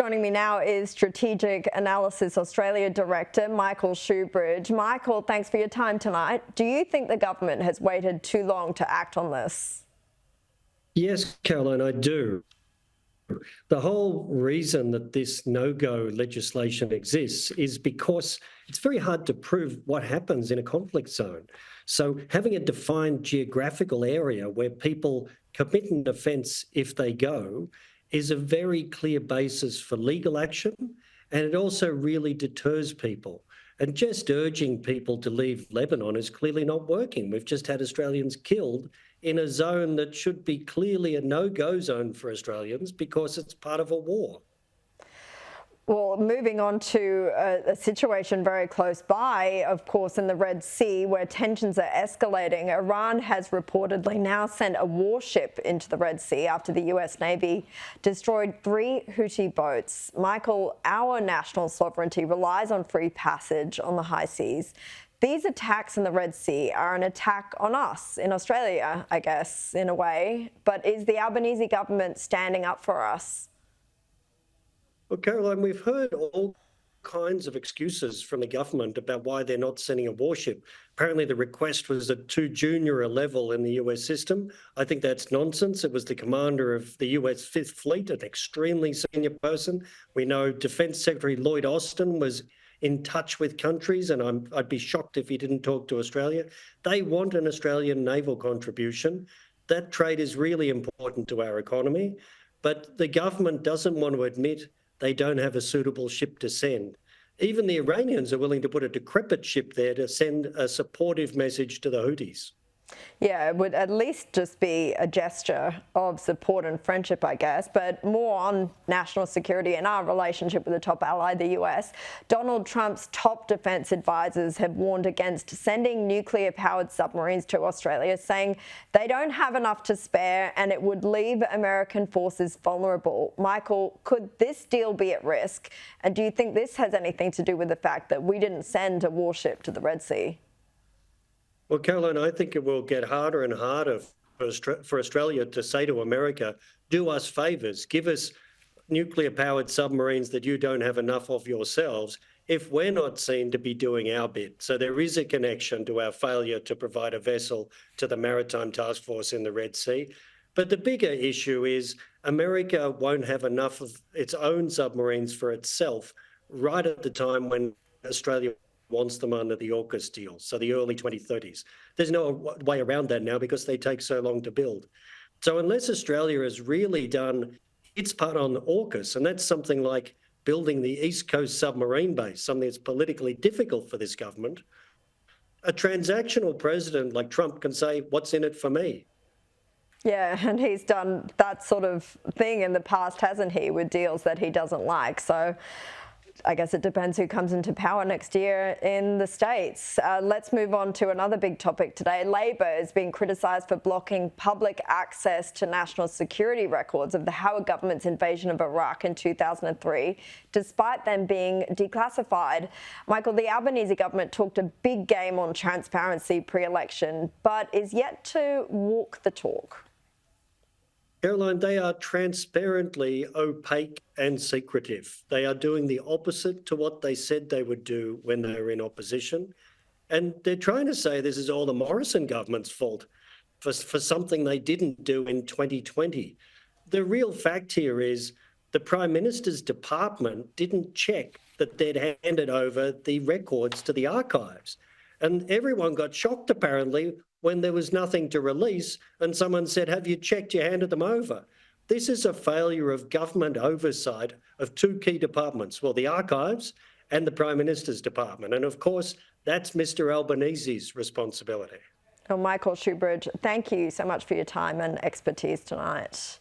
Joining me now is Strategic Analysis Australia Director Michael Shoebridge. Michael, thanks for your time tonight. Do you think the government has waited too long to act on this? Yes, Caroline, I do. The whole reason that this no-go legislation exists is because it's very hard to prove what happens in a conflict zone. So having a defined geographical area where people commit an offence if they go is a very clear basis for legal action, and it also really deters people. And just urging people to leave Lebanon is clearly not working. We've just had Australians killed in a zone that should be clearly a no-go zone for Australians because it's part of a war. Well, moving on to a situation very close by, of course, in the Red Sea, where tensions are escalating. Iran has reportedly now sent a warship into the Red Sea after the US Navy destroyed 3 Houthi boats. Michael, our national sovereignty relies on free passage on the high seas. These attacks in the Red Sea are an attack on us in Australia, I guess, in a way. But is the Albanese government standing up for us? Well, Caroline, we've heard all kinds of excuses from the government about why they're not sending a warship. Apparently the request was at too junior a level in the US system. I think that's nonsense. It was the commander of the US Fifth Fleet, an extremely senior person. We know Defence Secretary Lloyd Austin was in touch with countries, and I'd be shocked if he didn't talk to Australia. They want an Australian naval contribution. That trade is really important to our economy, but the government doesn't want to admit they don't have a suitable ship to send. Even the Iranians are willing to put a decrepit ship there to send a supportive message to the Houthis. Yeah, it would at least just be a gesture of support and friendship, I guess, but more on national security and our relationship with the top ally, the US. Donald Trump's top defence advisors have warned against sending nuclear-powered submarines to Australia, saying they don't have enough to spare and it would leave American forces vulnerable. Michael, could this deal be at risk? And do you think this has anything to do with the fact that we didn't send a warship to the Red Sea? Well, Caroline, I think it will get harder and harder for Australia to say to America, do us favours, give us nuclear-powered submarines that you don't have enough of yourselves if we're not seen to be doing our bit. So there is a connection to our failure to provide a vessel to the Maritime Task Force in the Red Sea. But the bigger issue is America won't have enough of its own submarines for itself right at the time when Australia wants them under the AUKUS deal, so the early 2030s. There's no way around that now because they take so long to build. So unless Australia has really done its part on AUKUS, and that's something like building the East Coast submarine base, something that's politically difficult for this government, a transactional president like Trump can say, what's in it for me? Yeah, and he's done that sort of thing in the past, hasn't he, with deals that he doesn't like. So I guess it depends who comes into power next year in the States. Let's move on to another big topic today. Labor is being criticised for blocking public access to national security records of the Howard government's invasion of Iraq in 2003, despite them being declassified. Michael, the Albanese government talked a big game on transparency pre-election, but is yet to walk the talk. Caroline, they are transparently opaque and secretive. They are doing the opposite to what they said they would do when they were in opposition. And they're trying to say this is all the Morrison government's fault for something they didn't do in 2020. The real fact here is the Prime Minister's department didn't check that they'd handed over the records to the archives. And everyone got shocked, apparently, when there was nothing to release and someone said, have you checked you handed them over? This is a failure of government oversight of 2 key departments, well, the archives and the Prime Minister's department. And of course, that's Mr. Albanese's responsibility. Well, Michael Shoebridge, thank you so much for your time and expertise tonight.